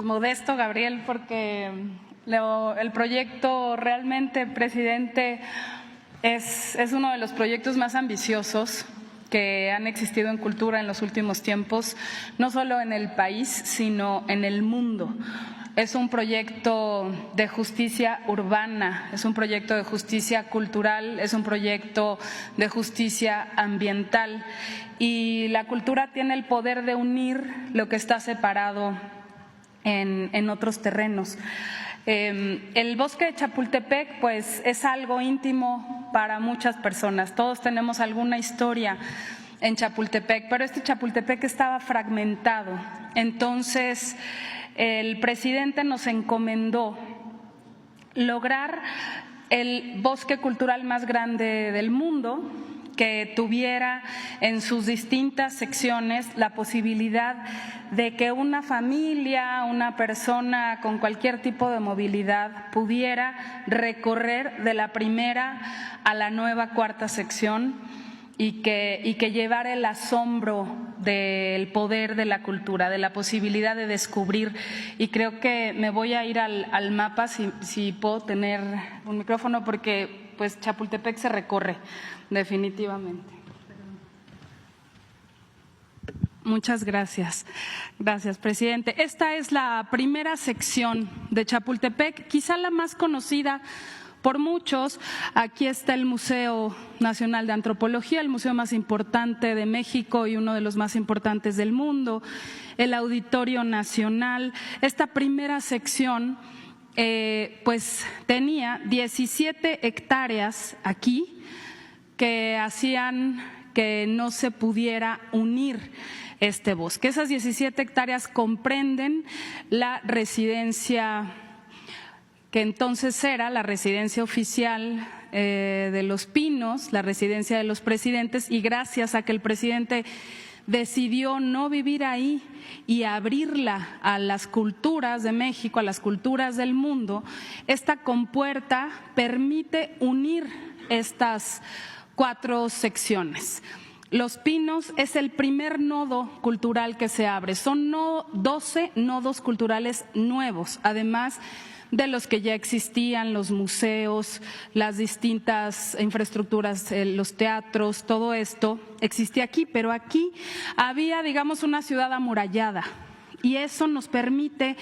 modesto, Gabriel, porque el proyecto realmente, presidente, es uno de los proyectos más ambiciosos que han existido en cultura en los últimos tiempos, no solo en el país, sino en el mundo. Es un proyecto de justicia urbana, es un proyecto de justicia cultural, es un proyecto de justicia ambiental, y la cultura tiene el poder de unir lo que está separado en otros terrenos. El bosque de Chapultepec pues es algo íntimo para muchas personas, todos tenemos alguna historia en Chapultepec, pero este Chapultepec estaba fragmentado. Entonces el presidente nos encomendó lograr el bosque cultural más grande del mundo, que tuviera en sus distintas secciones la posibilidad de que una familia, una persona con cualquier tipo de movilidad pudiera recorrer de la primera a la nueva cuarta sección y que llevara el asombro del poder de la cultura, de la posibilidad de descubrir. Y creo que me voy a ir al mapa, si puedo tener un micrófono, porque pues Chapultepec se recorre definitivamente. Muchas gracias. Gracias, presidente. Esta es la primera sección de Chapultepec, quizá la más conocida por muchos. Aquí está el Museo Nacional de Antropología, el museo más importante de México y uno de los más importantes del mundo, el Auditorio Nacional. Esta primera sección pues tenía 17 hectáreas aquí que hacían que no se pudiera unir este bosque. Esas 17 hectáreas comprenden la residencia que entonces era la residencia oficial de Los Pinos, la residencia de los presidentes, y gracias a que el presidente decidió no vivir ahí y abrirla a las culturas de México, a las culturas del mundo, esta compuerta permite unir estas 4 secciones. Los Pinos es el primer nodo cultural que se abre, son 12 nodos culturales nuevos, además de los que ya existían, los museos, las distintas infraestructuras, los teatros, todo esto existía aquí, pero aquí había, digamos, una ciudad amurallada, y eso nos permite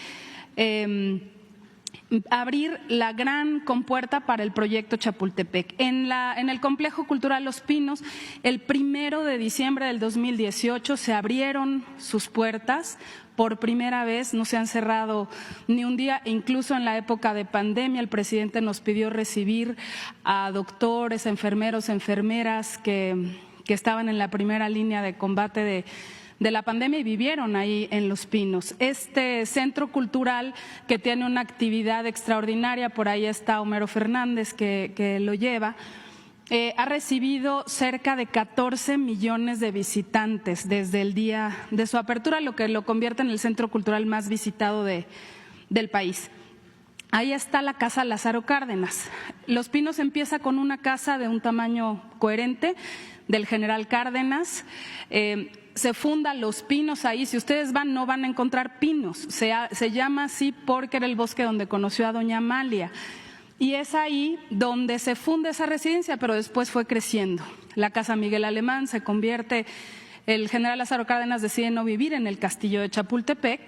abrir la gran compuerta para el proyecto Chapultepec. En el Complejo Cultural Los Pinos, el 1 de diciembre del 2018 se abrieron sus puertas. Por primera vez, no se han cerrado ni un día, incluso en la época de pandemia el presidente nos pidió recibir a doctores, enfermeros, enfermeras que estaban en la primera línea de combate de la pandemia y vivieron ahí en Los Pinos. Este centro cultural, que tiene una actividad extraordinaria, por ahí está Homero Fernández que lo lleva, ha recibido cerca de 14 millones de visitantes desde el día de su apertura, lo que lo convierte en el centro cultural más visitado del país. Ahí está la Casa Lázaro Cárdenas. Los Pinos empieza con una casa de un tamaño coherente del general Cárdenas. Se funda Los Pinos ahí. Si ustedes van, no van a encontrar pinos. Se llama así porque era el bosque donde conoció a doña Amalia. Y es ahí donde se funda esa residencia, pero después fue creciendo. La Casa Miguel Alemán se convierte, el general Lázaro Cárdenas decide no vivir en el castillo de Chapultepec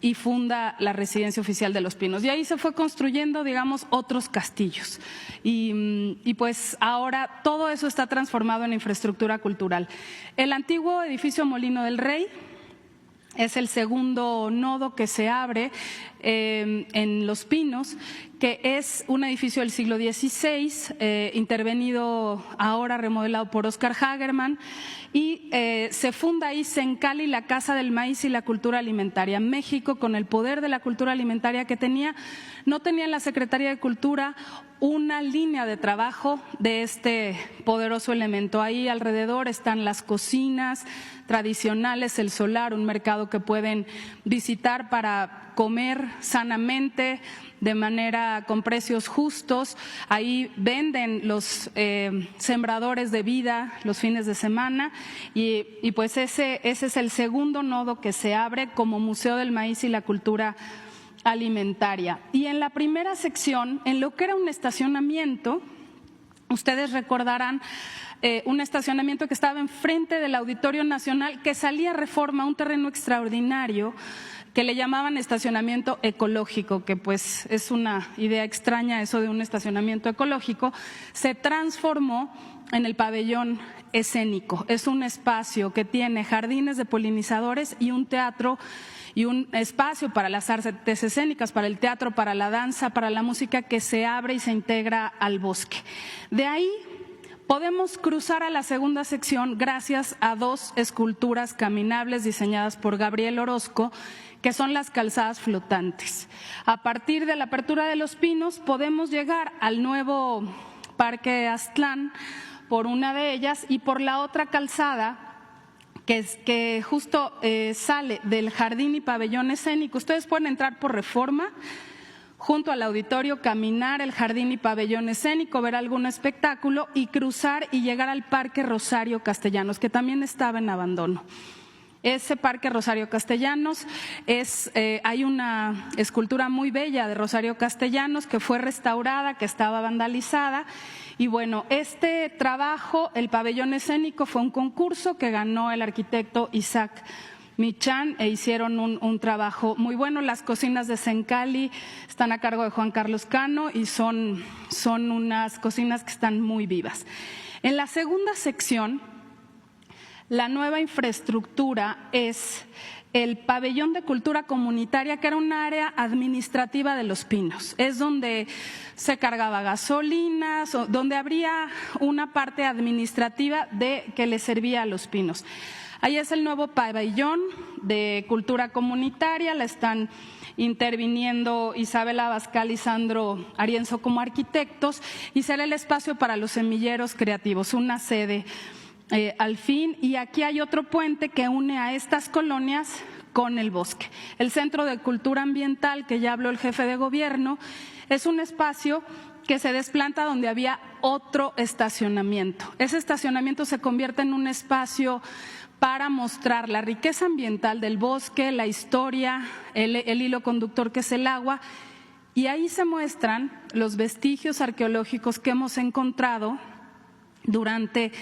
y funda la residencia oficial de Los Pinos. Y ahí se fue construyendo, digamos, otros castillos. Y pues ahora todo eso está transformado en infraestructura cultural. El antiguo edificio Molino del Rey es el segundo nodo que se abre en Los Pinos, que es un edificio del siglo XVI, intervenido ahora, remodelado por Oscar Hagerman, y se funda ahí Sencali, la Casa del Maíz y la Cultura Alimentaria. México, con el poder de la cultura alimentaria que tenía, no tenía en la Secretaría de Cultura una línea de trabajo de este poderoso elemento. Ahí alrededor están las cocinas tradicionales, el solar, un mercado que pueden visitar para comer sanamente, de manera está con precios justos, ahí venden los sembradores de vida los fines de semana y pues ese es el segundo nodo que se abre como Museo del Maíz y la Cultura Alimentaria. Y en la primera sección, en lo que era un estacionamiento, ustedes recordarán un estacionamiento que estaba enfrente del Auditorio Nacional, que salía a Reforma, un terreno extraordinario que le llamaban estacionamiento ecológico, que pues es una idea extraña eso de un estacionamiento ecológico. Se transformó en el pabellón escénico. Es un espacio que tiene jardines de polinizadores y un teatro y un espacio para las artes escénicas, para el teatro, para la danza, para la música, que se abre y se integra al bosque. De ahí podemos cruzar a la segunda sección gracias a dos esculturas caminables diseñadas por Gabriel Orozco, que son las calzadas flotantes. A partir de la apertura de Los Pinos podemos llegar al nuevo Parque Aztlán por una de ellas y por la otra calzada que justo sale del jardín y pabellón escénico. Ustedes pueden entrar por Reforma, junto al auditorio, caminar el jardín y pabellón escénico, ver algún espectáculo y cruzar y llegar al Parque Rosario Castellanos, que también estaba en abandono. Ese Parque Rosario Castellanos hay una escultura muy bella de Rosario Castellanos que fue restaurada, que estaba vandalizada. Y bueno, este trabajo, el pabellón escénico, fue un concurso que ganó el arquitecto Isaac Michan e hicieron un trabajo muy bueno. Las cocinas de Sencali están a cargo de Juan Carlos Cano y son unas cocinas que están muy vivas. En la segunda sección, la nueva infraestructura es el pabellón de cultura comunitaria, que era un área administrativa de Los Pinos. Es donde se cargaba gasolinas, donde habría una parte administrativa que le servía a Los Pinos. Ahí es el nuevo pabellón de cultura comunitaria, la están interviniendo Isabela Abascal y Sandro Arienzo como arquitectos, y será el espacio para los semilleros creativos, una sede al fin. Y aquí hay otro puente que une a estas colonias con el bosque. El Centro de Cultura Ambiental, que ya habló el jefe de gobierno, es un espacio que se desplanta donde había otro estacionamiento. Ese estacionamiento se convierte en un espacio para mostrar la riqueza ambiental del bosque, la historia, el hilo conductor que es el agua, y ahí se muestran los vestigios arqueológicos que hemos encontrado durante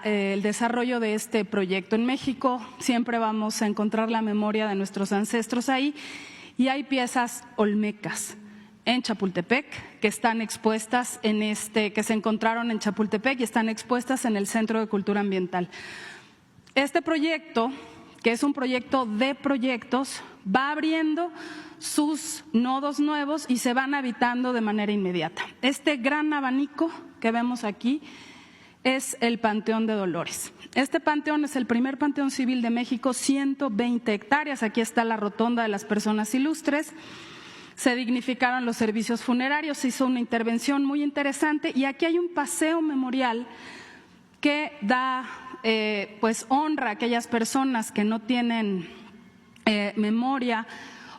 el desarrollo de este proyecto. En México siempre vamos a encontrar la memoria de nuestros ancestros ahí, y hay piezas olmecas en Chapultepec que están expuestas que se encontraron en Chapultepec y están expuestas en el Centro de Cultura Ambiental. Este proyecto, que es un proyecto de proyectos, va abriendo sus nodos nuevos y se van habitando de manera inmediata. Este gran abanico que vemos aquí es el Panteón de Dolores. Este panteón es el primer panteón civil de México, 120 hectáreas. Aquí está la rotonda de las personas ilustres. Se dignificaron los servicios funerarios, se hizo una intervención muy interesante, y aquí hay un paseo memorial que da pues honra a aquellas personas que no tienen memoria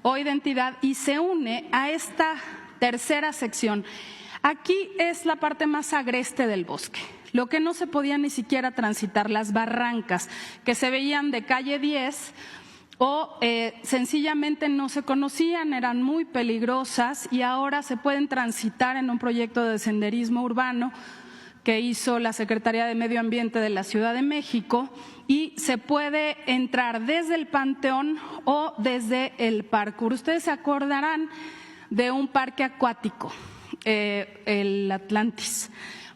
o identidad, y se une a esta tercera sección. Aquí es la parte más agreste del bosque, lo que no se podía ni siquiera transitar, las barrancas que se veían de calle 10 o sencillamente no se conocían, eran muy peligrosas, y ahora se pueden transitar en un proyecto de senderismo urbano que hizo la Secretaría de Medio Ambiente de la Ciudad de México, y se puede entrar desde el Panteón o desde el parkour. Ustedes se acordarán de un parque acuático, el Atlantis.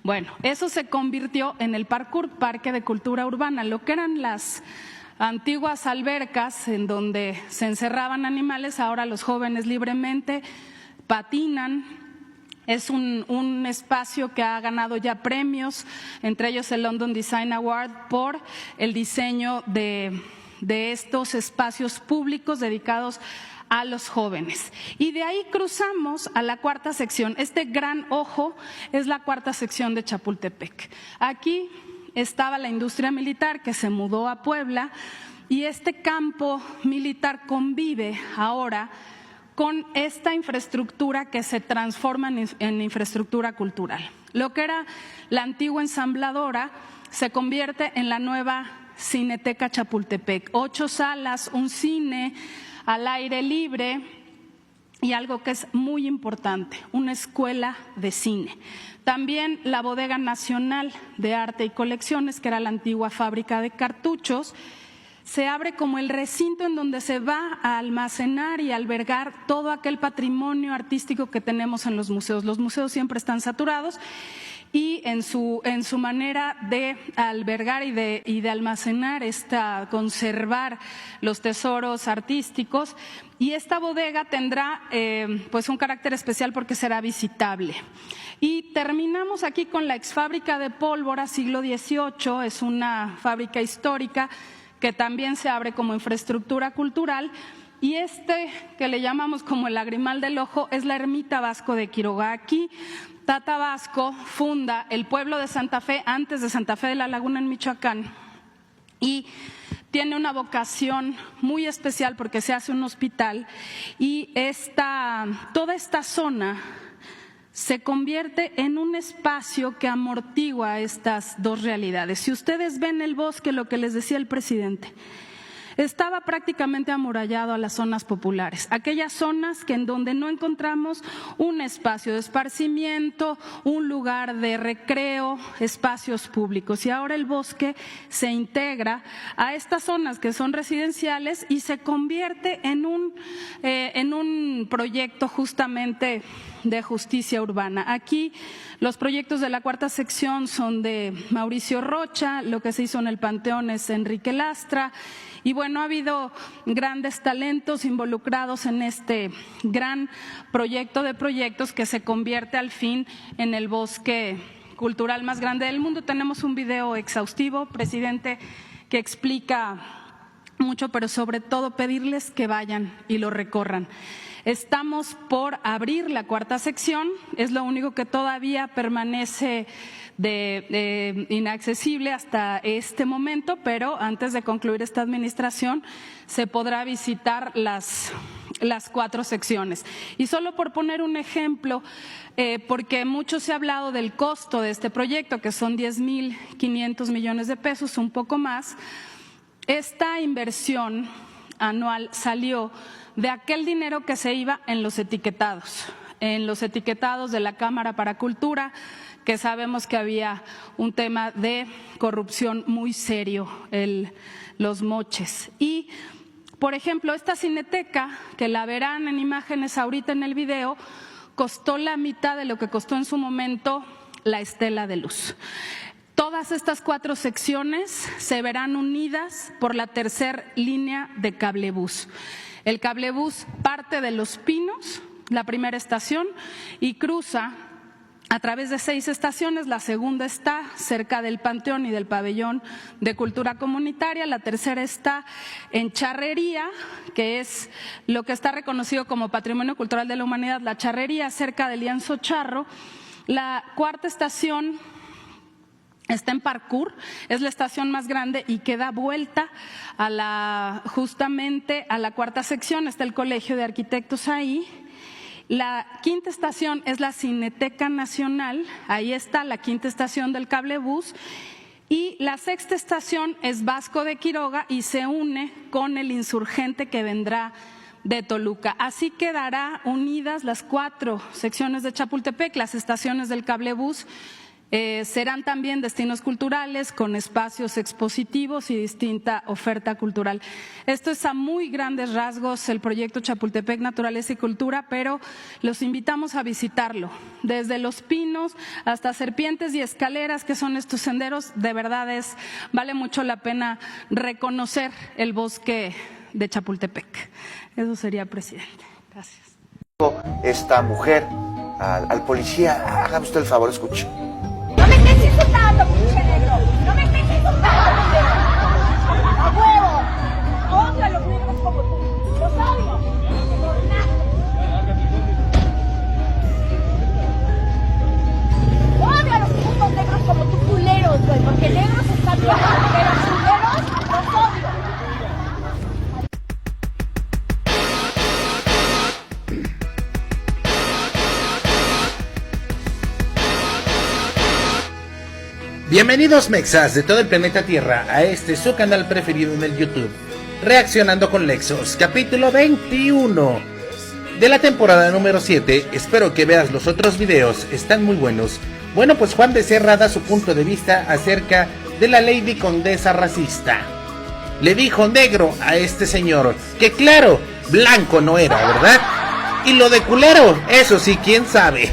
Bueno, eso se convirtió en el parkour, Parque de Cultura Urbana. Lo que eran las antiguas albercas en donde se encerraban animales, ahora los jóvenes libremente patinan. Es un espacio que ha ganado ya premios, entre ellos el London Design Award, por el diseño de estos espacios públicos dedicados a los jóvenes. Y de ahí cruzamos a la cuarta sección. Este gran ojo es la cuarta sección de Chapultepec. Aquí estaba la industria militar que se mudó a Puebla, y este campo militar convive ahora con esta infraestructura que se transforma en infraestructura cultural. Lo que era la antigua ensambladora se convierte en la nueva Cineteca Chapultepec. 8 salas, un cine al aire libre y algo que es muy importante, una escuela de cine. También la Bodega Nacional de Arte y Colecciones, que era la antigua fábrica de cartuchos, se abre como el recinto en donde se va a almacenar y albergar todo aquel patrimonio artístico que tenemos en los museos. Los museos siempre están saturados y en su manera de albergar y de almacenar, conservar los tesoros artísticos. Y esta bodega tendrá pues un carácter especial porque será visitable. Y terminamos aquí con la exfábrica de pólvora, siglo XVIII, es una fábrica histórica que también se abre como infraestructura cultural, y que le llamamos como el lagrimal del ojo es la ermita Vasco de Quiroga. Aquí Tata Vasco funda el pueblo de Santa Fe, antes de Santa Fe de la Laguna en Michoacán, y tiene una vocación muy especial porque se hace un hospital, y toda esta zona se convierte en un espacio que amortigua estas dos realidades. Si ustedes ven el bosque, lo que les decía el presidente, estaba prácticamente amurallado a las zonas populares, aquellas zonas en donde no encontramos un espacio de esparcimiento, un lugar de recreo, espacios públicos. Y ahora el bosque se integra a estas zonas que son residenciales y se convierte en un proyecto justamente de justicia urbana. Aquí los proyectos de la cuarta sección son de Mauricio Rocha, lo que se hizo en el Panteón es Enrique Lastra. Y bueno, ha habido grandes talentos involucrados en este gran proyecto de proyectos que se convierte al fin en el bosque cultural más grande del mundo. Tenemos un video exhaustivo, presidente, que explica mucho, pero sobre todo pedirles que vayan y lo recorran. Estamos por abrir la cuarta sección, es lo único que todavía permanece inaccesible hasta este momento, pero antes de concluir esta administración se podrá visitar las 4 secciones. Y solo por poner un ejemplo, porque mucho se ha hablado del costo de este proyecto, que son 10,500 millones de pesos, un poco más. Esta inversión anual salió de aquel dinero que se iba en los etiquetados de la Cámara para Cultura, que sabemos que había un tema de corrupción muy serio, los moches. Y, por ejemplo, esta cineteca, que la verán en imágenes ahorita en el video, costó la mitad de lo que costó en su momento la Estela de Luz. Todas estas 4 secciones se verán unidas por la tercera línea de cablebús. El cablebús parte de Los Pinos, la primera estación, y cruza a través de 6 estaciones. La segunda está cerca del Panteón y del Pabellón de Cultura Comunitaria. La tercera está en Charrería, que es lo que está reconocido como Patrimonio Cultural de la Humanidad, la Charrería, cerca del Lienzo Charro. La cuarta estación está en Parkour, es la estación más grande y que da vuelta justamente a la cuarta sección. Está el Colegio de Arquitectos ahí. La quinta estación es la Cineteca Nacional, ahí está la quinta estación del cablebús. Y la sexta estación es Vasco de Quiroga y se une con el Insurgente que vendrá de Toluca. Así quedará unidas las 4 secciones de Chapultepec. Las estaciones del cablebús serán también destinos culturales con espacios expositivos y distinta oferta cultural. Esto es a muy grandes rasgos el proyecto Chapultepec Naturaleza y Cultura, pero los invitamos a visitarlo. Desde Los Pinos hasta Serpientes y Escaleras, que son estos senderos, de verdad vale mucho la pena reconocer el bosque de Chapultepec. Eso sería, presidente. Gracias. Esta mujer al policía, hágame usted el favor, escuche. ¡No me estés insultando, pinche negro! ¡No me estés insultando, pendejo! ¡A huevo! ¡Odio a los negros como tú! ¡Los odio! ¡Odio a los putos negros como tú, culeros, güey! Porque negros están bien, pero culeros los odio. Bienvenidos mexas de todo el planeta Tierra a este su canal preferido en el YouTube, Reaccionando con Lexos, capítulo 21 de la temporada número 7. Espero que veas los otros videos, están muy buenos. Bueno, pues Juan Becerra da su punto de vista acerca de la Lady Condesa racista. Le dijo negro a este señor, que claro, blanco no era, ¿verdad? Y lo de culero, eso sí, quién sabe.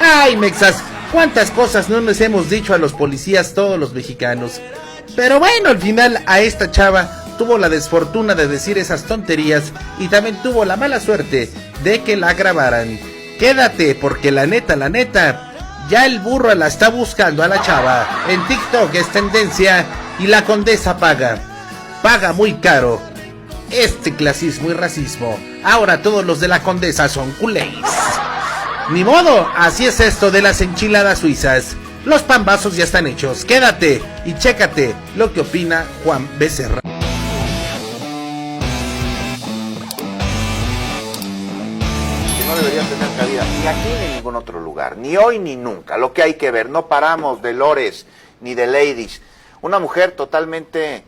Ay, mexas, cuántas cosas no les hemos dicho a los policías todos los mexicanos. Pero bueno, al final a esta chava tuvo la desfortuna de decir esas tonterías y también tuvo la mala suerte de que la grabaran. Quédate, porque la neta, ya el burro la está buscando a la chava. En TikTok es tendencia y la condesa paga muy caro este clasismo y racismo. Ahora todos los de la condesa son culés. Ni modo, así es esto de las enchiladas suizas. Los pambazos ya están hechos. Quédate y chécate lo que opina Juan Becerra. No debería tener cabida ni aquí ni en ningún otro lugar, ni hoy ni nunca. Lo que hay que ver, no paramos de lores ni de ladies. Una mujer totalmente,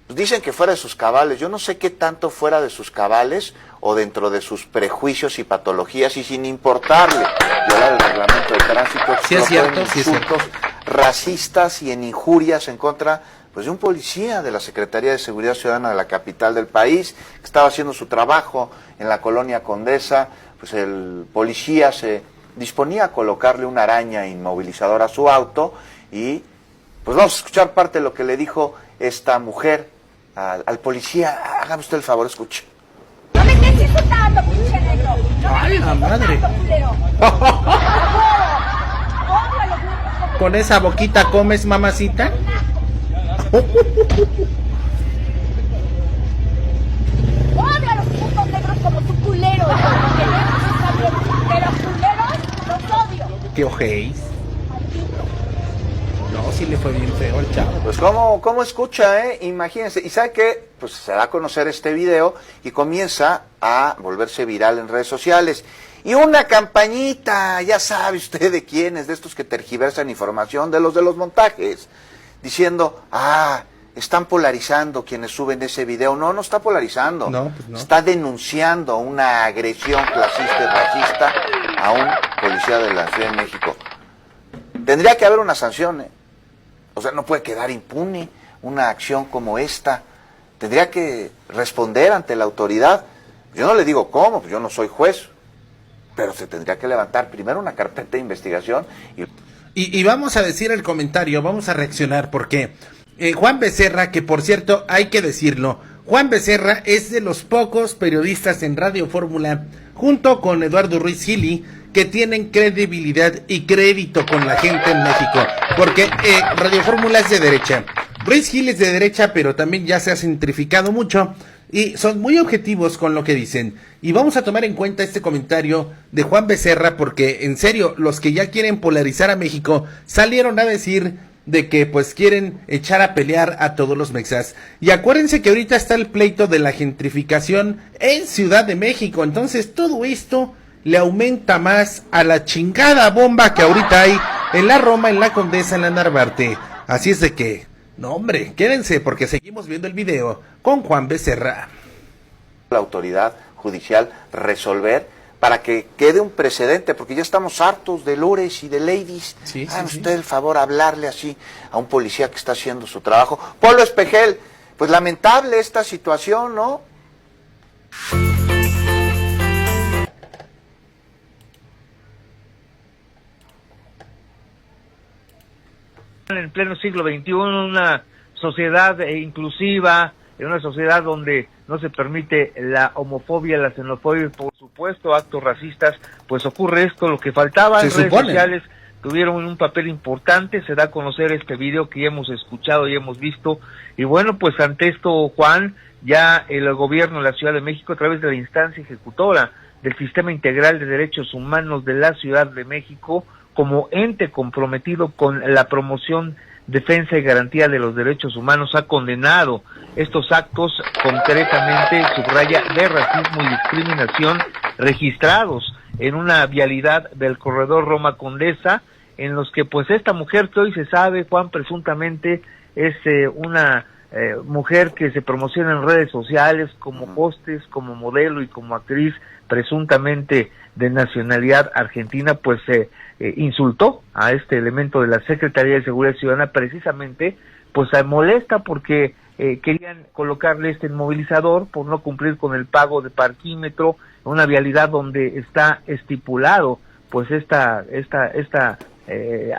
pues dicen que fuera de sus cabales. Yo no sé qué tanto fuera de sus cabales o dentro de sus prejuicios y patologías, y sin importarle violar el reglamento de tránsito, sí es cierto, insultos racistas y en injurias en contra pues de un policía de la Secretaría de Seguridad Ciudadana de la capital del país, que estaba haciendo su trabajo en la colonia Condesa. Pues el policía se disponía a colocarle una araña inmovilizadora a su auto y pues vamos a escuchar parte de lo que le dijo esta mujer al policía. Hágame usted el favor, escuche. No me estés insultando, pinche negro. No me ¡Ay, estés la madre! insultando, culero. Odio a los negros como ¿Con esa boquita comes, mamacita? odio a los putos negros como tu culero. Porque negros está bien, pero culeros los odio. ¿Qué ojéis? No, sí le fue bien feo al chavo. Pues cómo escucha, imagínense. Y sabe que pues se da a conocer este video y comienza a volverse viral en redes sociales. Y una campañita, ya sabe usted de quiénes, de estos que tergiversan información, de los montajes, diciendo, están polarizando quienes suben ese video. No está polarizando. No, pues no. Está denunciando una agresión clasista y racista a un policía de la Ciudad de México. Tendría que haber una sanción, O sea, no puede quedar impune una acción como esta. Tendría que responder ante la autoridad. Yo no le digo cómo, pues yo no soy juez, pero se tendría que levantar primero una carpeta de investigación. Y vamos a decir el comentario, vamos a reaccionar, porque Juan Becerra, que por cierto hay que decirlo, Juan Becerra es de los pocos periodistas en Radio Fórmula, junto con Eduardo Ruiz Gili, que tienen credibilidad y crédito con la gente en México, porque Radio Fórmula es de derecha, Ruiz Gili es de derecha, pero también ya se ha centrificado mucho, y son muy objetivos con lo que dicen, y vamos a tomar en cuenta este comentario de Juan Becerra, porque en serio, los que ya quieren polarizar a México, salieron a decir de que pues quieren echar a pelear a todos los mexas, y acuérdense que ahorita está el pleito de la gentrificación en Ciudad de México, entonces todo esto le aumenta más a la chingada bomba que ahorita hay en la Roma, en la Condesa, en la Narvarte. Así es de que, no hombre, quédense porque seguimos viendo el video con Juan Becerra. La autoridad judicial resolver para que quede un precedente, porque ya estamos hartos de lores y de ladies. Hagan usted el favor hablarle así a un policía que está haciendo su trabajo. Polo Espejel, pues lamentable esta situación, ¿no? En pleno siglo XXI, una sociedad inclusiva, en una sociedad donde no se permite la homofobia, la xenofobia y por supuesto actos racistas, pues ocurre esto, lo que faltaba. En redes sociales tuvieron un papel importante, se da a conocer este video que ya hemos escuchado y hemos visto, y bueno, pues ante esto, Juan, ya el gobierno de la Ciudad de México, a través de la instancia ejecutora del Sistema Integral de Derechos Humanos de la Ciudad de México, como ente comprometido con la promoción, defensa y garantía de los derechos humanos, ha condenado estos actos, concretamente subraya, de racismo y discriminación registrados en una vialidad del corredor Roma Condesa, en los que pues esta mujer que hoy se sabe, Juan, presuntamente es una mujer que se promociona en redes sociales como hostes, como modelo y como actriz presuntamente de nacionalidad argentina, pues insultó a este elemento de la Secretaría de Seguridad Ciudadana precisamente, pues molesta porque querían colocarle este inmovilizador por no cumplir con el pago de parquímetro en una vialidad donde está estipulado pues esta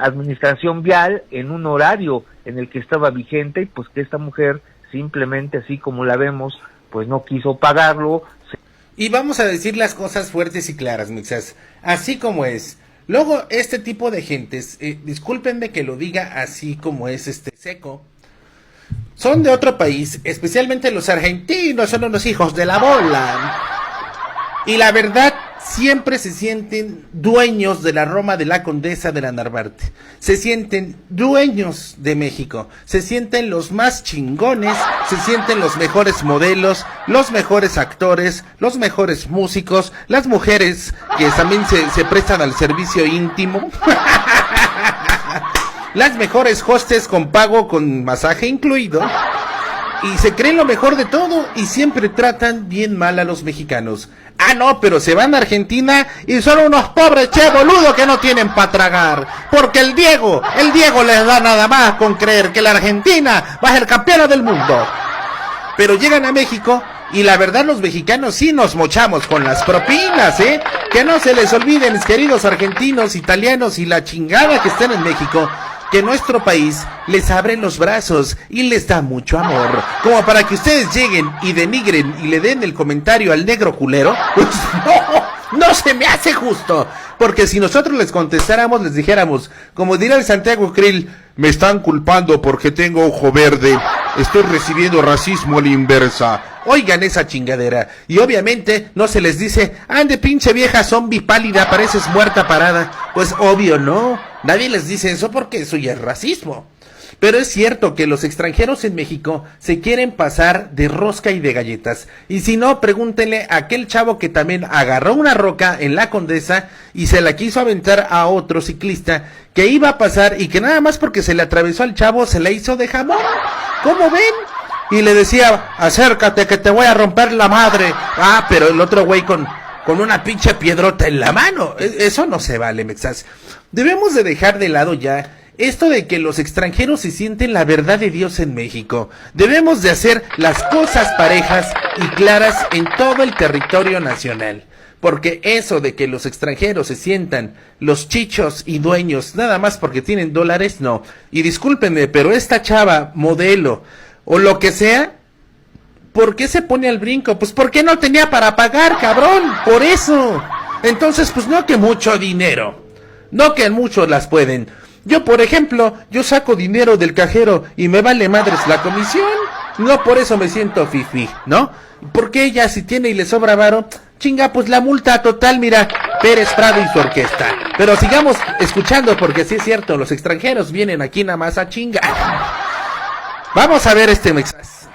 administración vial en un horario en el que estaba vigente, y pues que esta mujer simplemente, así como la vemos, pues no quiso pagarlo. Y vamos a decir las cosas fuertes y claras, mixas, así como es. Luego, este tipo de gentes, discúlpenme que lo diga así como es seco, son de otro país, especialmente los argentinos, son unos hijos de la bola. Y la verdad, siempre se sienten dueños de la Roma de la Condesa de la Narvarte. Se sienten dueños de México. Se sienten los más chingones, se sienten los mejores modelos, los mejores actores, los mejores músicos, las mujeres que también se prestan al servicio íntimo. Las mejores hostes con pago con masaje incluido. Y se creen lo mejor de todo y siempre tratan bien mal a los mexicanos. Ah, no, pero se van a Argentina y son unos pobres boludos que no tienen para tragar. Porque el Diego les da nada más con creer que la Argentina va a ser campeona del mundo. Pero llegan a México y la verdad los mexicanos sí nos mochamos con las propinas, ¿eh? Que no se les olviden, mis queridos argentinos, italianos y la chingada que estén en México, que nuestro país les abre los brazos y les da mucho amor, como para que ustedes lleguen y denigren y le den el comentario al negro culero. Pues no se me hace justo, porque si nosotros les contestáramos, les dijéramos, como dirá el Santiago Krill, me están culpando porque tengo ojo verde, estoy recibiendo racismo a la inversa. Oigan esa chingadera. Y obviamente no se les dice, ande pinche vieja zombie pálida, pareces muerta parada. Pues obvio no, nadie les dice eso porque eso ya es racismo. Pero es cierto que los extranjeros en México se quieren pasar de rosca y de galletas. Y si no, pregúntenle a aquel chavo que también agarró una roca en la Condesa y se la quiso aventar a otro ciclista que iba a pasar y que nada más porque se le atravesó al chavo se la hizo de jamón. ¿Cómo ven? Y le decía, acércate que te voy a romper la madre. Ah, pero el otro güey con una pinche piedrota en la mano. Eso no se vale, mexas. Debemos de dejar de lado ya esto de que los extranjeros se sienten la verdad de Dios en México. Debemos de hacer las cosas parejas y claras en todo el territorio nacional. Porque eso de que los extranjeros se sientan los chichos y dueños nada más porque tienen dólares, no. Y discúlpenme, pero esta chava, modelo o lo que sea, ¿por qué se pone al brinco? Pues porque no tenía para pagar, cabrón, por eso. Entonces, pues no que mucho dinero, no que muchos las pueden. Yo, por ejemplo, yo saco dinero del cajero y me vale madres la comisión. No por eso me siento fifí, ¿no? Porque ella si tiene y le sobra varo, chinga, pues la multa total, mira, Pérez Prado y su orquesta. Pero sigamos escuchando porque sí es cierto, los extranjeros vienen aquí nada más a chingar. Vamos a ver mexas.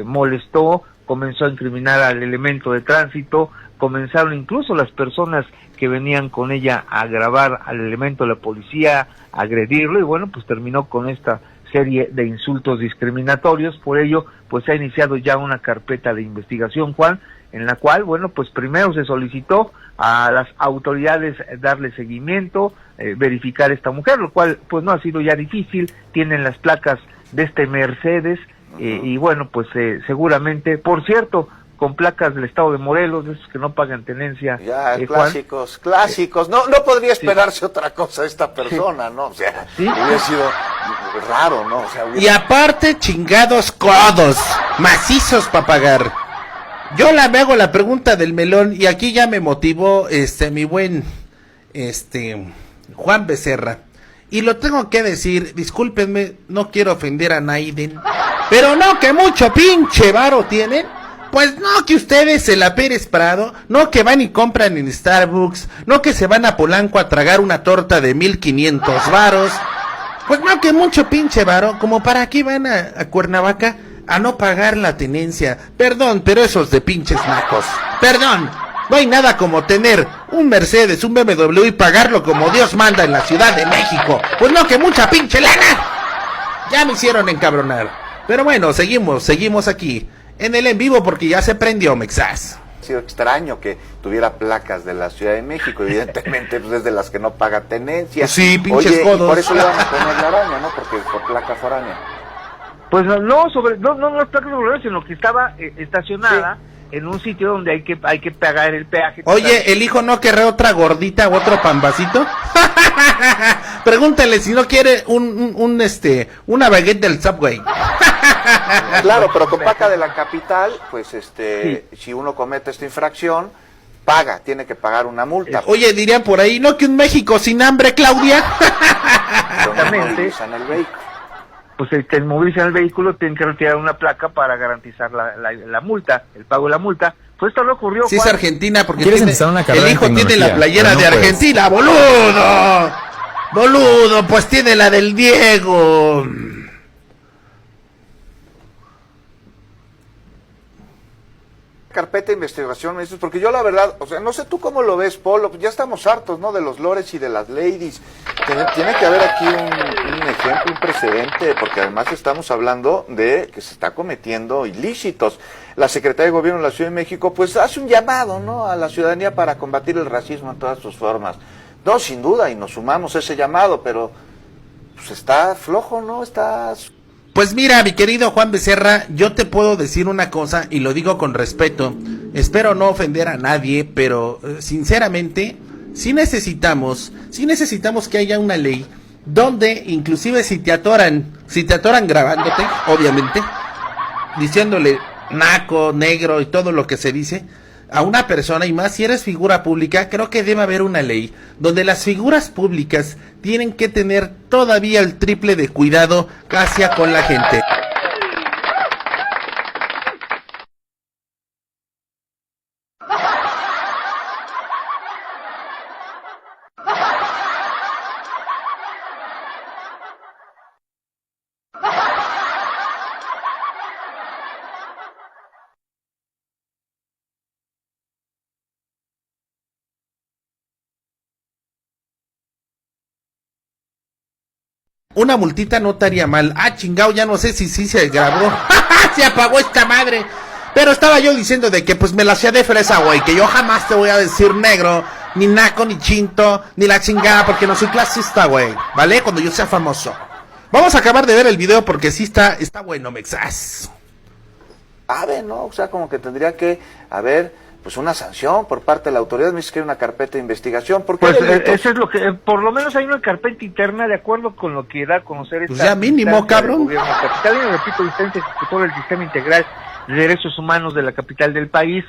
Molestó, comenzó a incriminar al elemento de tránsito, comenzaron incluso las personas que venían con ella a grabar al elemento de la policía, a agredirlo, y bueno, pues terminó con esta serie de insultos discriminatorios. Por ello, pues se ha iniciado ya una carpeta de investigación, Juan, en la cual, bueno, pues primero se solicitó a las autoridades darle seguimiento, verificar esta mujer, lo cual pues no ha sido ya difícil, tienen las placas de este Mercedes, y bueno, pues seguramente, por cierto, con placas del estado de Morelos, de esos que no pagan tenencia. Ya, clásicos. No podría esperarse otra cosa de esta persona, ¿no? O sea, hubiera sido raro, ¿no? O sea, Y aparte, chingados codos, macizos para pagar. Yo le hago la pregunta del melón, y aquí ya me motivó mi buen Juan Becerra. Y lo tengo que decir, discúlpenme, no quiero ofender a Naiden, pero no que mucho pinche varo tienen. Pues no que ustedes se la Pérez Prado, no que van y compran en Starbucks, no que se van a Polanco a tragar una torta de 1,500 varos. Pues no que mucho pinche varo, como para qué van a Cuernavaca a no pagar la tenencia. Perdón, pero esos de pinches nacos. Perdón, No hay nada como tener un Mercedes, un BMW y pagarlo como Dios manda en la Ciudad de México. Pues no, que mucha pinche lana. Ya me hicieron encabronar. Pero bueno, seguimos aquí en el en vivo porque ya se prendió Mexas. Ha sido extraño que tuviera placas de la Ciudad de México, evidentemente pues es de las que no paga tenencia. Pues sí, pinches Oye, codos. y por eso le van a poner la araña, ¿no? Porque por placa foránea. Pues no es placa de sino que estaba estacionada en un sitio donde hay que pagar el peaje. Oye, ¿el hijo no querrá otra gordita o otro pambacito? Pregúntale si no quiere una baguette del Subway. Claro, pero con placa de la capital, pues si uno comete esta infracción, tiene que pagar una multa. Oye, dirían por ahí, ¿no que un México sin hambre, Claudia? Exactamente. En el vehículo. Pues te movilizan el vehículo, tienen que retirar una placa para garantizar la multa, el pago de la multa. Pues esto no ocurrió. Sí, es Argentina, porque ¿Quieres empezar una carrera el hijo en tiene la tecnología? playera Pero no de puedes. Argentina, boludo, pues tiene la del Diego. Carpeta de investigación, me dices, porque yo la verdad, o sea, no sé tú cómo lo ves, Polo, ya estamos hartos, ¿no? De los lores y de las ladies. Tiene que haber aquí un ejemplo, un precedente, porque además estamos hablando de que se está cometiendo ilícitos. La Secretaría de Gobierno de la Ciudad de México, pues hace un llamado, ¿no? A la ciudadanía para combatir el racismo en todas sus formas. No, sin duda, y nos sumamos a ese llamado, pero pues está flojo, ¿no? Pues mira, mi querido Juan Becerra, yo te puedo decir una cosa y lo digo con respeto. Espero no ofender a nadie, pero sinceramente, sí necesitamos que haya una ley donde inclusive si te atoran grabándote, obviamente, diciéndole naco, negro y todo lo que se dice a una persona, y más si eres figura pública, creo que debe haber una ley donde las figuras públicas tienen que tener todavía el triple de cuidado hacia con la gente. Una multita no estaría mal. Ah, chingao, ya no sé si se grabó. Se apagó esta madre. Pero estaba yo diciendo de que pues me la hacía de fresa, güey. Que yo jamás te voy a decir negro, ni naco, ni chinto, ni la chingada, porque no soy clasista, güey. ¿Vale? Cuando yo sea famoso. Vamos a acabar de ver el video porque sí está bueno, Mexas. ¿No? O sea, como que tendría que haber pues una sanción por parte de la autoridad. Me dice que hay una carpeta de investigación. ¿Por qué Pues delitos? eso es lo que, por lo menos hay una carpeta interna de acuerdo con lo que da a conocer esta Pues ya mínimo, instancia cabrón. del gobierno capital. Y repito, instancia ejecutora del Sistema Integral de Derechos Humanos de la capital del país.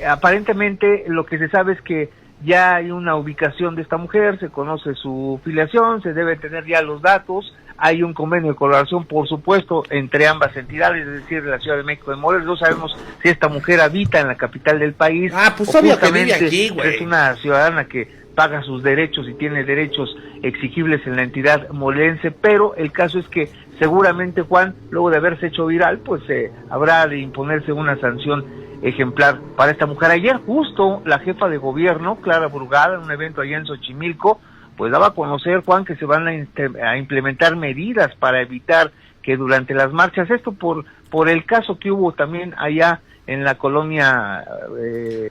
Aparentemente lo que se sabe es que ya hay una ubicación de esta mujer, se conoce su filiación, se debe tener ya los datos, hay un convenio de colaboración, por supuesto, entre ambas entidades, es decir, de la Ciudad de México y de Morelos. No sabemos si esta mujer habita en la capital del país. Ah, pues o obvio que vive justamente aquí, güey. es una ciudadana que paga sus derechos y tiene derechos exigibles en la entidad morelense, pero el caso es que seguramente, Juan, luego de haberse hecho viral, pues habrá de imponerse una sanción ejemplar para esta mujer. Ayer justo la jefa de gobierno, Clara Brugada, en un evento allá en Xochimilco, pues daba a conocer, Juan, que se van a implementar medidas para evitar que durante las marchas, esto por el caso que hubo también allá en la colonia...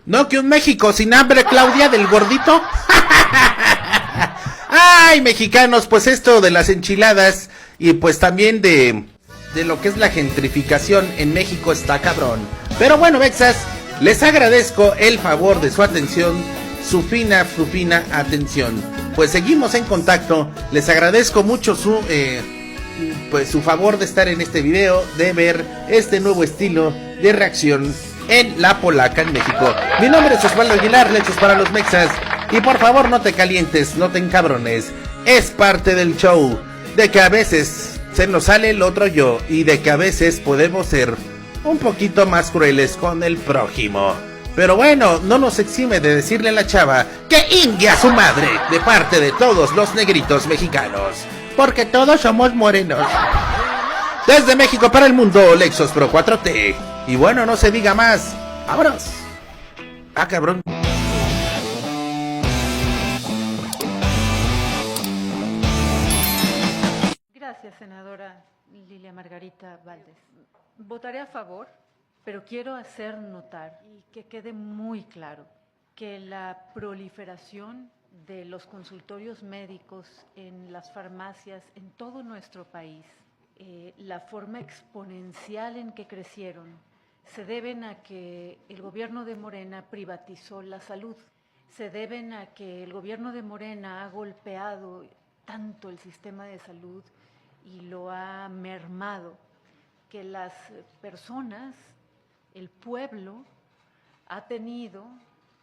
No, que un México sin hambre, Claudia, del gordito. Ay, mexicanos, pues esto de las enchiladas y pues también de lo que es la gentrificación en México está cabrón. Pero bueno, Mexas, les agradezco el favor de su atención, su fina atención. Pues seguimos en contacto, les agradezco mucho su favor de estar en este video, de ver este nuevo estilo de reacción en La Polaca en México. Mi nombre es Osvaldo Aguilar, Lechos para los Mexas, y por favor no te calientes, no te encabrones, es parte del show, de que a veces se nos sale el otro yo, y de que a veces podemos ser un poquito más crueles con el prójimo. Pero bueno, no nos exime de decirle a la chava que ingue a su madre de parte de todos los negritos mexicanos, porque todos somos morenos. Desde México para el mundo, Lexos Pro 4T. Y bueno, no se diga más. ¡Vámonos! Ah, cabrón. Gracias, senadora Lilia Margarita Valdés. Votaré a favor, pero quiero hacer notar y que quede muy claro que la proliferación de los consultorios médicos en las farmacias en todo nuestro país, la forma exponencial en que crecieron, se deben a que el gobierno de Morena privatizó la salud, se deben a que el gobierno de Morena ha golpeado tanto el sistema de salud y lo ha mermado, que las personas, el pueblo, ha tenido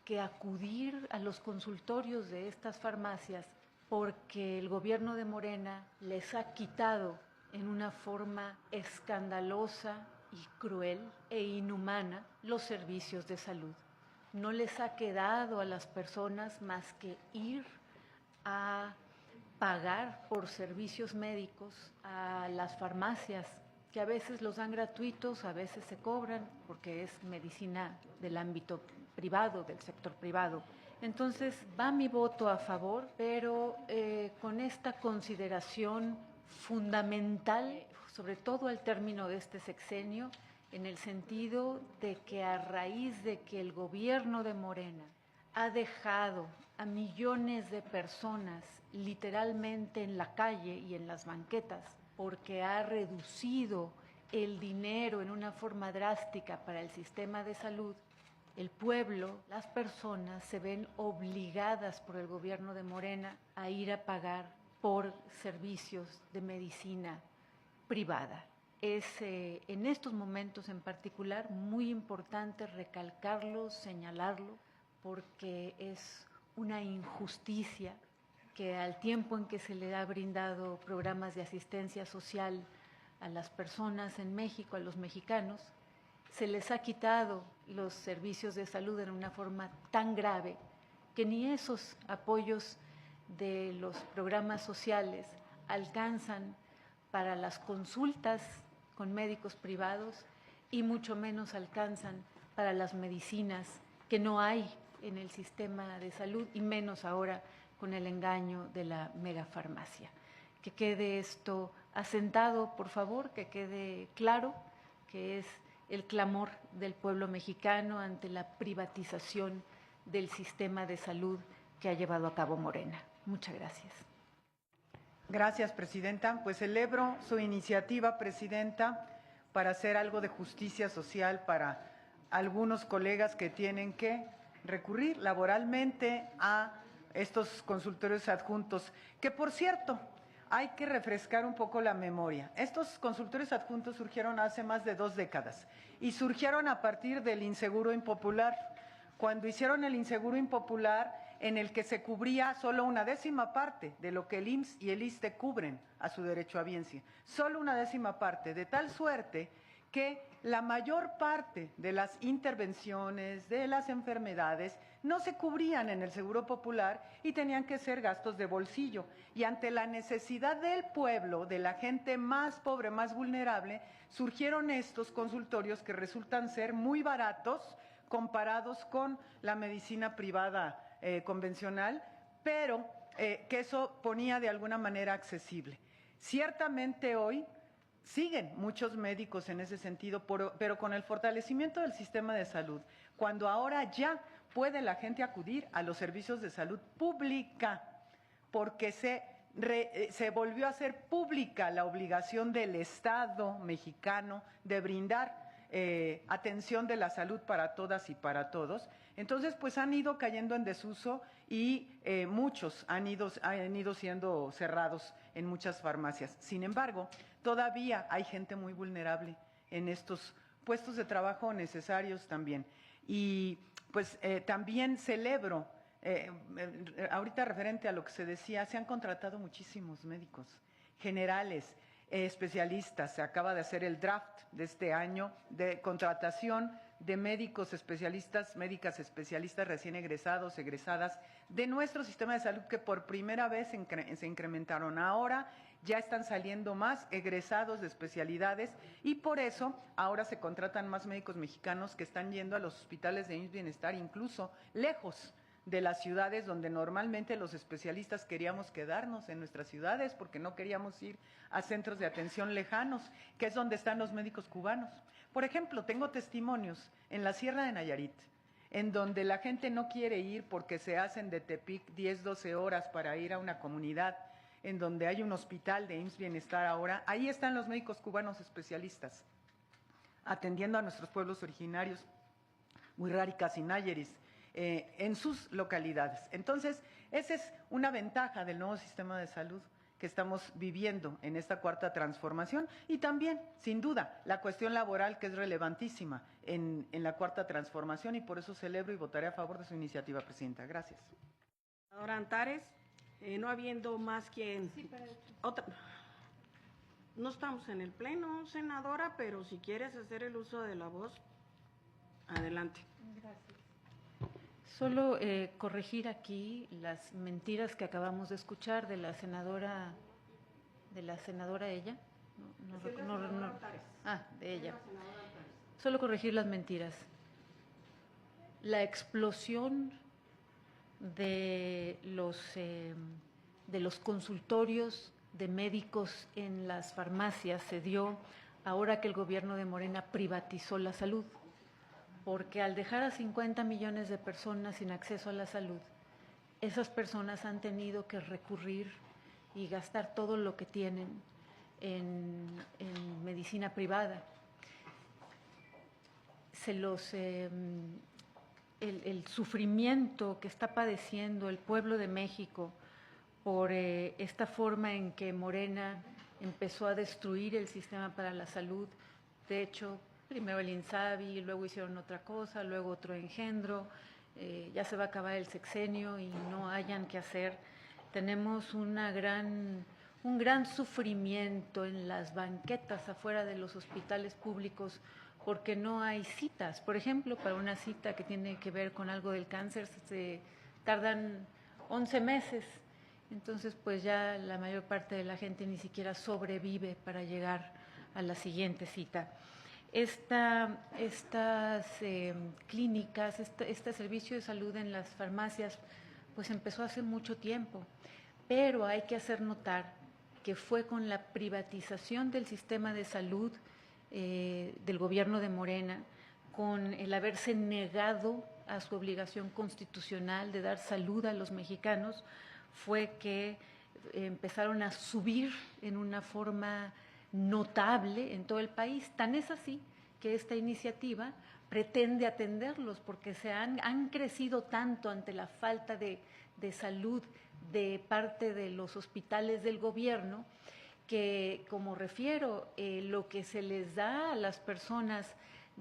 que acudir a los consultorios de estas farmacias porque el gobierno de Morena les ha quitado en una forma escandalosa y cruel e inhumana los servicios de salud. No les ha quedado a las personas más que ir a pagar por servicios médicos a las farmacias, que a veces los dan gratuitos, a veces se cobran, porque es medicina del ámbito privado, del sector privado. Entonces, va mi voto a favor, pero con esta consideración fundamental, sobre todo al término de este sexenio, en el sentido de que a raíz de que el gobierno de Morena ha dejado a millones de personas literalmente en la calle y en las banquetas, porque ha reducido el dinero en una forma drástica para el sistema de salud, el pueblo, las personas se ven obligadas por el gobierno de Morena a ir a pagar por servicios de medicina privada. Es en estos momentos en particular muy importante recalcarlo, señalarlo, porque es una injusticia que al tiempo en que se le ha brindado programas de asistencia social a las personas en México, a los mexicanos, se les ha quitado los servicios de salud en una forma tan grave que ni esos apoyos de los programas sociales alcanzan para las consultas con médicos privados y mucho menos alcanzan para las medicinas que no hay en el sistema de salud y menos ahora con el engaño de la megafarmacia. Que quede esto asentado, por favor, que quede claro que es el clamor del pueblo mexicano ante la privatización del sistema de salud que ha llevado a cabo Morena. Muchas gracias. Gracias, Presidenta. Pues celebro su iniciativa, Presidenta, para hacer algo de justicia social para algunos colegas que tienen que recurrir laboralmente a estos consultorios adjuntos, que por cierto, hay que refrescar un poco la memoria. Estos consultorios adjuntos surgieron hace más de 2 décadas y surgieron a partir del inseguro impopular. Cuando hicieron el inseguro impopular, en el que se cubría solo 1/10 parte de lo que el IMSS y el ISSSTE cubren a su derecho a biencia, solo 1/10 parte, de tal suerte que la mayor parte de las intervenciones, de las enfermedades, no se cubrían en el Seguro Popular y tenían que ser gastos de bolsillo. Y ante la necesidad del pueblo, de la gente más pobre, más vulnerable, surgieron estos consultorios que resultan ser muy baratos comparados con la medicina privada convencional, pero que eso ponía de alguna manera accesible. Ciertamente hoy siguen muchos médicos en ese sentido, pero con el fortalecimiento del sistema de salud, cuando ahora ya puede la gente acudir a los servicios de salud pública, porque se volvió a hacer pública la obligación del Estado mexicano de brindar atención de la salud para todas y para todos. Entonces, pues han ido cayendo en desuso y muchos han ido siendo cerrados en muchas farmacias. Sin embargo, todavía hay gente muy vulnerable en estos puestos de trabajo necesarios también. Y pues también celebro, ahorita referente a lo que se decía, se han contratado muchísimos médicos generales, especialistas. Se acaba de hacer el draft de este año de contratación de médicos especialistas, médicas especialistas recién egresados, egresadas de nuestro sistema de salud, que por primera vez se incrementaron. Ahora ya están saliendo más egresados de especialidades y por eso ahora se contratan más médicos mexicanos que están yendo a los hospitales de IMSS Bienestar, incluso lejos de las ciudades donde normalmente los especialistas queríamos quedarnos en nuestras ciudades porque no queríamos ir a centros de atención lejanos, que es donde están los médicos cubanos. Por ejemplo, tengo testimonios en la Sierra de Nayarit, en donde la gente no quiere ir porque se hacen de Tepic 10, 12 horas para ir a una comunidad en donde hay un hospital de IMSS Bienestar ahora. Ahí están los médicos cubanos especialistas, atendiendo a nuestros pueblos originarios, Huirráricas y Nayeris, en sus localidades. Entonces, esa es una ventaja del nuevo sistema de salud que estamos viviendo en esta cuarta transformación y también, sin duda, la cuestión laboral que es relevantísima en la cuarta transformación y por eso celebro y votaré a favor de su iniciativa, Presidenta. Gracias. Senadora Antares, no habiendo más quien... Sí, pero... No estamos en el pleno, senadora, pero si quieres hacer el uso de la voz, adelante. Gracias. Solo corregir aquí las mentiras que acabamos de escuchar de la senadora ella. De ella. Solo corregir las mentiras. La explosión de los consultorios de médicos en las farmacias se dio ahora que el gobierno de Morena privatizó la salud, porque al dejar a 50 millones de personas sin acceso a la salud, esas personas han tenido que recurrir y gastar todo lo que tienen en medicina privada. El sufrimiento que está padeciendo el pueblo de México por esta forma en que Morena empezó a destruir el sistema para la salud. De hecho, primero el INSABI, luego hicieron otra cosa, luego otro engendro, ya se va a acabar el sexenio y no hayan que hacer. Tenemos un gran sufrimiento en las banquetas afuera de los hospitales públicos porque no hay citas. Por ejemplo, para una cita que tiene que ver con algo del cáncer se tardan 11 meses. Entonces, pues ya la mayor parte de la gente ni siquiera sobrevive para llegar a la siguiente cita. Estas clínicas, este servicio de salud en las farmacias, pues empezó hace mucho tiempo, pero hay que hacer notar que fue con la privatización del sistema de salud del gobierno de Morena, con el haberse negado a su obligación constitucional de dar salud a los mexicanos, fue que empezaron a subir en una forma notable en todo el país. Tan es así que esta iniciativa pretende atenderlos porque han crecido tanto ante la falta de salud de parte de los hospitales del gobierno que, como refiero, lo que se les da a las personas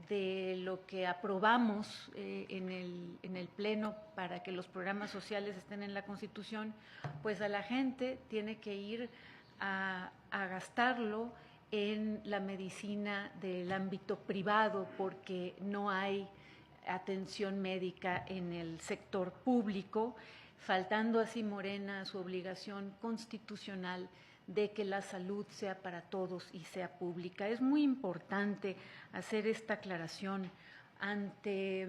de lo que aprobamos en el Pleno para que los programas sociales estén en la Constitución, pues a la gente tiene que ir a gastarlo en la medicina del ámbito privado porque no hay atención médica en el sector público, faltando así Morena a su obligación constitucional de que la salud sea para todos y sea pública. Es muy importante hacer esta aclaración ante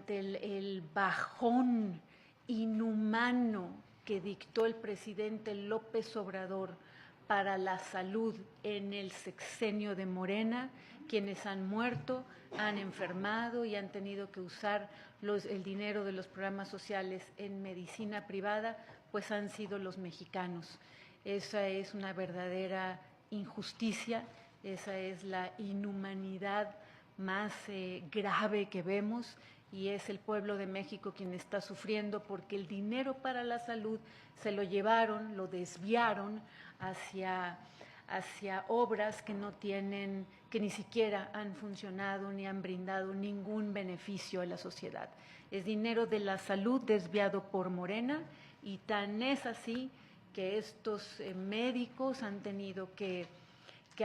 el bajón inhumano que dictó el presidente López Obrador para la salud en el sexenio de Morena. Quienes han muerto, han enfermado y han tenido que usar el dinero de los programas sociales en medicina privada, pues han sido los mexicanos. Esa es una verdadera injusticia, esa es la inhumanidad más grave que vemos y es el pueblo de México quien está sufriendo porque el dinero para la salud se lo llevaron, lo desviaron hacia obras que no tienen, que ni siquiera han funcionado ni han brindado ningún beneficio a la sociedad. Es dinero de la salud desviado por Morena y tan es así que estos médicos han tenido que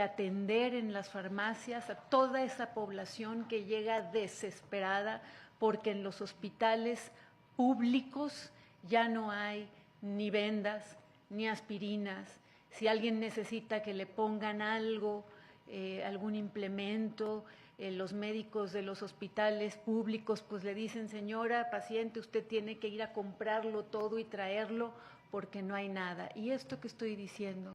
atender en las farmacias a toda esa población que llega desesperada porque en los hospitales públicos ya no hay ni vendas, ni aspirinas, Si alguien necesita que le pongan algo, algún implemento, los médicos de los hospitales públicos pues le dicen, señora, paciente, usted tiene que ir a comprarlo todo y traerlo porque no hay nada. Y esto que estoy diciendo.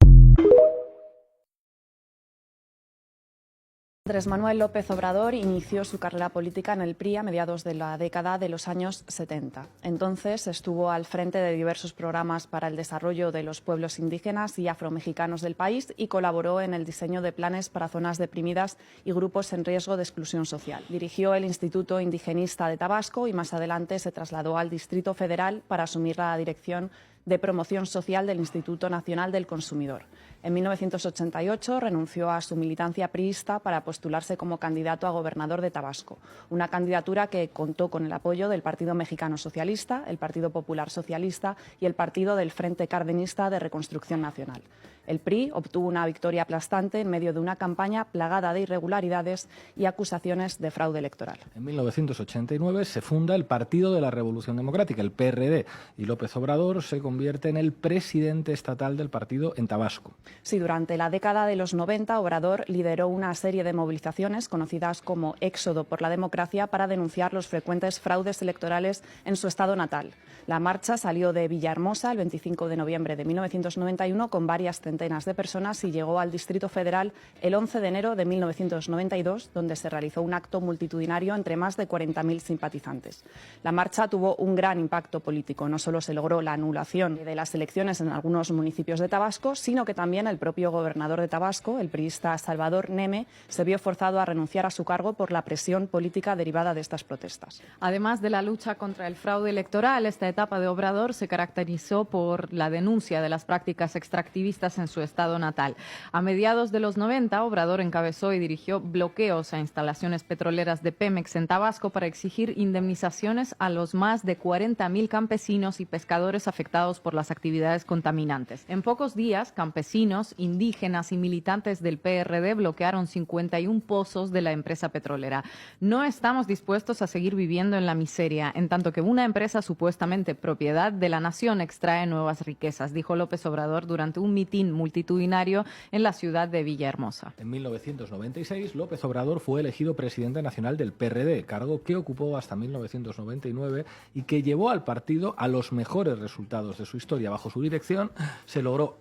Andrés Manuel López Obrador inició su carrera política en el PRI a mediados de la década de los años 70. Entonces estuvo al frente de diversos programas para el desarrollo de los pueblos indígenas y afromexicanos del país y colaboró en el diseño de planes para zonas deprimidas y grupos en riesgo de exclusión social. Dirigió el Instituto Indigenista de Tabasco y más adelante se trasladó al Distrito Federal para asumir la dirección de promoción social del Instituto Nacional del Consumidor. En 1988 renunció a su militancia priista para postularse como candidato a gobernador de Tabasco, una candidatura que contó con el apoyo del Partido Mexicano Socialista, el Partido Popular Socialista y el Partido del Frente Cardenista de Reconstrucción Nacional. El PRI obtuvo una victoria aplastante en medio de una campaña plagada de irregularidades y acusaciones de fraude electoral. En 1989 se funda el Partido de la Revolución Democrática, el PRD, y López Obrador se convierte en el presidente estatal del partido en Tabasco. Sí, durante la década de los 90, Obrador lideró una serie de movilizaciones conocidas como Éxodo por la Democracia para denunciar los frecuentes fraudes electorales en su estado natal. La marcha salió de Villahermosa el 25 de noviembre de 1991 con varias centenas de personas y llegó al Distrito Federal el 11 de enero de 1992, donde se realizó un acto multitudinario entre más de 40.000 simpatizantes. La marcha tuvo un gran impacto político. No solo se logró la anulación de las elecciones en algunos municipios de Tabasco, sino que también el propio gobernador de Tabasco, el priista Salvador Neme, se vio forzado a renunciar a su cargo por la presión política derivada de estas protestas. Además de la lucha contra el fraude electoral, esta etapa de Obrador se caracterizó por la denuncia de las prácticas extractivistas en su estado natal. A mediados de los 90, Obrador encabezó y dirigió bloqueos a instalaciones petroleras de Pemex en Tabasco para exigir indemnizaciones a los más de 40.000 campesinos y pescadores afectados por las actividades contaminantes. En pocos días, campesinos, indígenas y militantes del PRD bloquearon 51 pozos de la empresa petrolera. No estamos dispuestos a seguir viviendo en la miseria, en tanto que una empresa supuestamente propiedad de la nación extrae nuevas riquezas, dijo López Obrador durante un mitin multitudinario en la ciudad de Villahermosa. En 1996, López Obrador fue elegido presidente nacional del PRD, cargo que ocupó hasta 1999 y que llevó al partido a los mejores resultados de su historia. Bajo su dirección se logró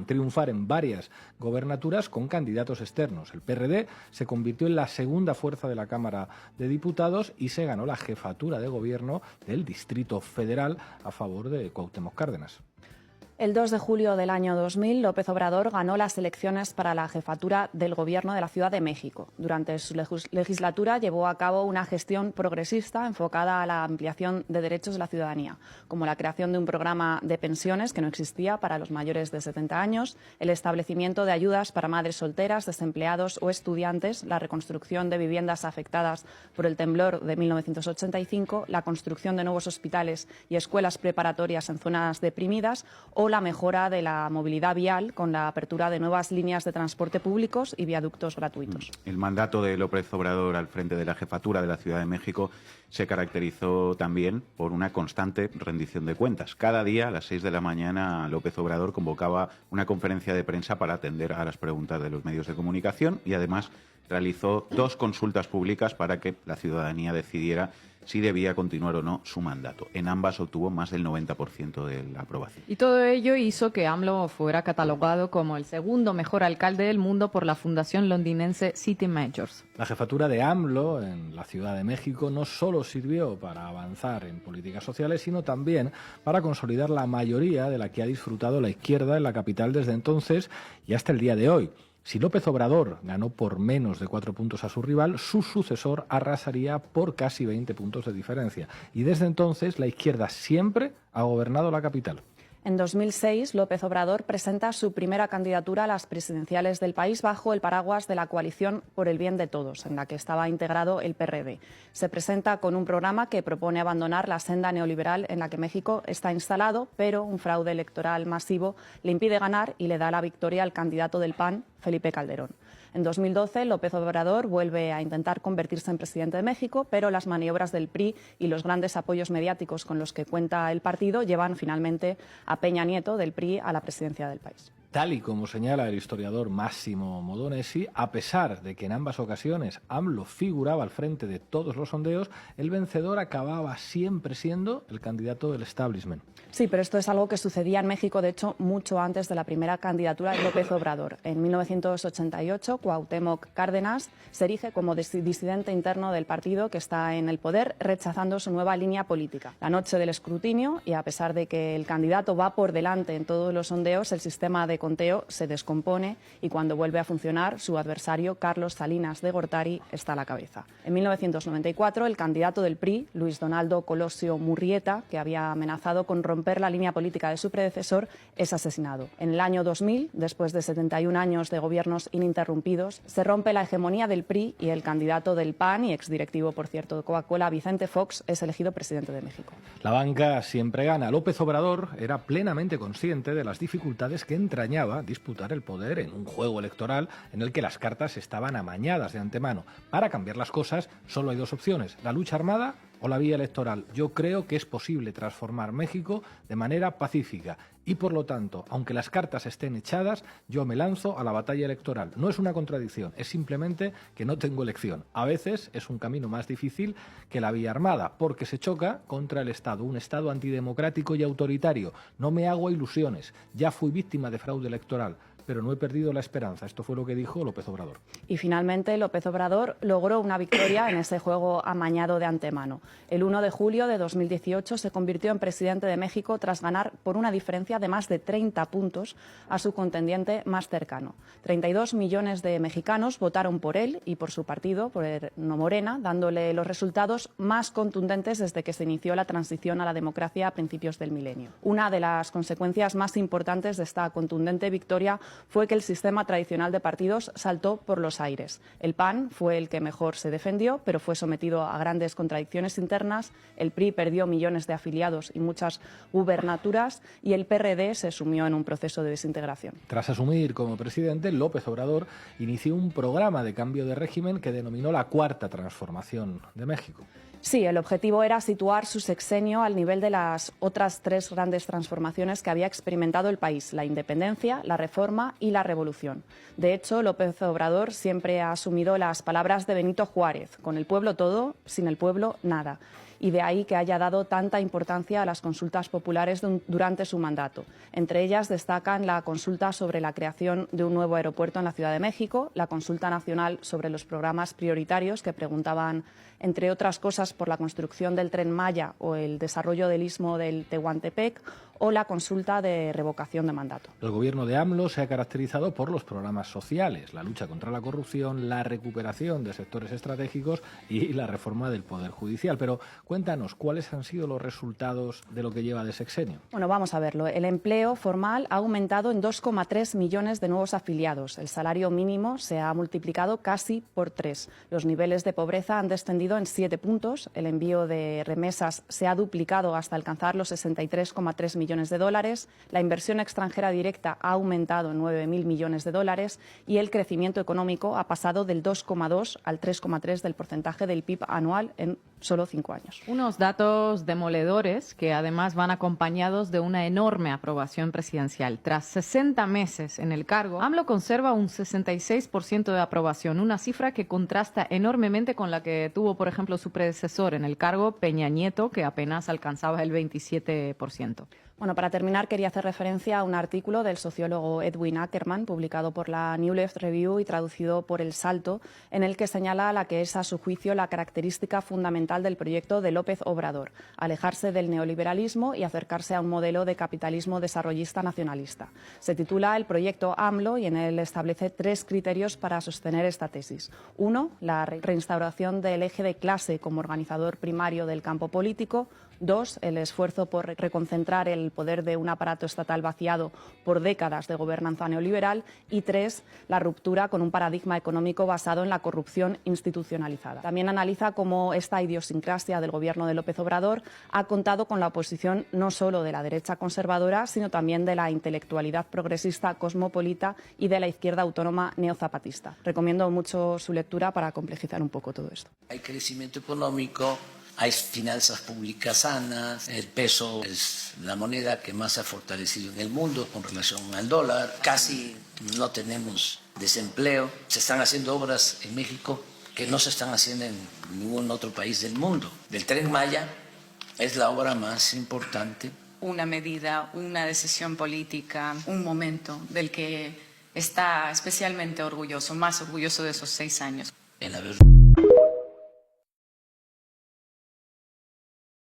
triunfar en varias gobernaturas con candidatos externos. El PRD se convirtió en la segunda fuerza de la Cámara de Diputados y se ganó la jefatura de gobierno del Distrito Federal a favor de Cuauhtémoc Cárdenas. El 2 de julio del año 2000, López Obrador ganó las elecciones para la jefatura del Gobierno de la Ciudad de México. Durante su legislatura llevó a cabo una gestión progresista enfocada a la ampliación de derechos de la ciudadanía, como la creación de un programa de pensiones que no existía para los mayores de 70 años, el establecimiento de ayudas para madres solteras, desempleados o estudiantes, la reconstrucción de viviendas afectadas por el temblor de 1985, la construcción de nuevos hospitales y escuelas preparatorias en zonas deprimidas o la mejora de la movilidad vial con la apertura de nuevas líneas de transporte públicos y viaductos gratuitos. El mandato de López Obrador al frente de la jefatura de la Ciudad de México se caracterizó también por una constante rendición de cuentas. Cada día a las 6 de la mañana López Obrador convocaba una conferencia de prensa para atender a las preguntas de los medios de comunicación y además realizó 2 consultas públicas para que la ciudadanía decidiera si debía continuar o no su mandato. En ambas obtuvo más del 90% de la aprobación. Y todo ello hizo que AMLO fuera catalogado como el segundo mejor alcalde del mundo por la fundación londinense City Majors. La jefatura de AMLO en la Ciudad de México no solo sirvió para avanzar en políticas sociales, sino también para consolidar la mayoría de la que ha disfrutado la izquierda en la capital desde entonces y hasta el día de hoy. Si López Obrador ganó por menos de 4 puntos a su rival, su sucesor arrasaría por casi 20 puntos de diferencia. Y desde entonces la izquierda siempre ha gobernado la capital. En 2006, López Obrador presenta su primera candidatura a las presidenciales del país bajo el paraguas de la coalición Por el Bien de Todos, en la que estaba integrado el PRD. Se presenta con un programa que propone abandonar la senda neoliberal en la que México está instalado, pero un fraude electoral masivo le impide ganar y le da la victoria al candidato del PAN, Felipe Calderón. En 2012, López Obrador vuelve a intentar convertirse en presidente de México, pero las maniobras del PRI y los grandes apoyos mediáticos con los que cuenta el partido llevan finalmente a Peña Nieto del PRI a la presidencia del país. tal y como señala el historiador Massimo Modonesi, a pesar de que en ambas ocasiones AMLO figuraba al frente de todos los sondeos, el vencedor acababa siempre siendo el candidato del establishment. Sí, pero esto es algo que sucedía en México, de hecho, mucho antes de la primera candidatura de López Obrador. En 1988, Cuauhtémoc Cárdenas se erige como disidente interno del partido que está en el poder, rechazando su nueva línea política. La noche del escrutinio, y a pesar de que el candidato va por delante en todos los sondeos, el sistema de conteo se descompone y cuando vuelve a funcionar, su adversario, Carlos Salinas de Gortari, está a la cabeza. En 1994, el candidato del PRI, Luis Donaldo Colosio Murrieta, que había amenazado con romper la línea política de su predecesor, es asesinado. En el año 2000, después de 71 años de gobiernos ininterrumpidos, se rompe la hegemonía del PRI y el candidato del PAN y exdirectivo, por cierto, de Coca-Cola, Vicente Fox, es elegido presidente de México. La banca siempre gana. López Obrador era plenamente consciente de las dificultades que entrañaba disputar el poder en un juego electoral en el que las cartas estaban amañadas de antemano. Para cambiar las cosas solo hay dos opciones: la lucha armada o la vía electoral. Yo creo que es posible transformar México de manera pacífica y, por lo tanto, aunque las cartas estén echadas, yo me lanzo a la batalla electoral. No es una contradicción, es simplemente que no tengo elección. A veces es un camino más difícil que la vía armada, porque se choca contra el Estado, un Estado antidemocrático y autoritario. No me hago ilusiones, ya fui víctima de fraude electoral, pero no he perdido la esperanza. Esto fue lo que dijo López Obrador. Y finalmente López Obrador logró una victoria en ese juego amañado de antemano. El 1 de julio de 2018 se convirtió en presidente de México tras ganar por una diferencia de más de 30 puntos a su contendiente más cercano. 32 millones de mexicanos votaron por él y por su partido, por el Morena, dándole los resultados más contundentes desde que se inició la transición a la democracia a principios del milenio. Una de las consecuencias más importantes de esta contundente victoria fue que el sistema tradicional de partidos saltó por los aires. El PAN fue el que mejor se defendió, pero fue sometido a grandes contradicciones internas. El PRI perdió millones de afiliados y muchas gubernaturas, y el PRD se sumió en un proceso de desintegración. Tras asumir como presidente, López Obrador inició un programa de cambio de régimen que denominó la Cuarta Transformación de México. Sí, el objetivo era situar su sexenio al nivel de las otras tres grandes transformaciones que había experimentado el país: la independencia, la reforma y la revolución. De hecho, López Obrador siempre ha asumido las palabras de Benito Juárez: con el pueblo todo, sin el pueblo nada. Y de ahí que haya dado tanta importancia a las consultas populares durante su mandato. Entre ellas destacan la consulta sobre la creación de un nuevo aeropuerto en la Ciudad de México, la consulta nacional sobre los programas prioritarios que preguntaban, entre otras cosas, por la construcción del Tren Maya o el desarrollo del istmo del Tehuantepec, o la consulta de revocación de mandato. El gobierno de AMLO se ha caracterizado por los programas sociales, la lucha contra la corrupción, la recuperación de sectores estratégicos y la reforma del Poder Judicial. Pero cuéntanos, ¿cuáles han sido los resultados de lo que lleva de sexenio? Bueno, vamos a verlo. El empleo formal ha aumentado en 2,3 millones de nuevos afiliados. El salario mínimo se ha multiplicado casi por 3. Los niveles de pobreza han descendido en 7 puntos. El envío de remesas se ha duplicado hasta alcanzar los 63,3 millones de dólares. La inversión extranjera directa ha aumentado en 9.000 millones de dólares y el crecimiento económico ha pasado del 2,2 al 3,3 del porcentaje del PIB anual en solo 5 años. Unos datos demoledores que además van acompañados de una enorme aprobación presidencial. Tras 60 meses en el cargo, AMLO conserva un 66% de aprobación, una cifra que contrasta enormemente con la que tuvo, por ejemplo, su predecesor en el cargo, Peña Nieto, que apenas alcanzaba el 27%. Bueno, para terminar, quería hacer referencia a un artículo del sociólogo Edwin Ackerman, publicado por la New Left Review y traducido por El Salto, en el que señala la que es, a su juicio, la característica fundamental del proyecto de López Obrador: alejarse del neoliberalismo y acercarse a un modelo de capitalismo desarrollista nacionalista. Se titula El proyecto AMLO y en él establece 3 criterios para sostener esta tesis. 1, la reinstauración del eje de clase como organizador primario del campo político. 2, el esfuerzo por reconcentrar el poder de un aparato estatal vaciado por décadas de gobernanza neoliberal. Y 3, la ruptura con un paradigma económico basado en la corrupción institucionalizada. También analiza cómo esta idiosincrasia del gobierno de López Obrador ha contado con la oposición no solo de la derecha conservadora, sino también de la intelectualidad progresista cosmopolita y de la izquierda autónoma neozapatista. Recomiendo mucho su lectura para complejizar un poco todo esto. Hay crecimiento económico, hay finanzas públicas sanas, el peso es la moneda que más se ha fortalecido en el mundo con relación al dólar, casi no tenemos desempleo, se están haciendo obras en México que no se están haciendo en ningún otro país del mundo. El Tren Maya es la obra más importante. Una medida, una decisión política, un momento del que está especialmente orgulloso, más orgulloso de esos 6 años. En haber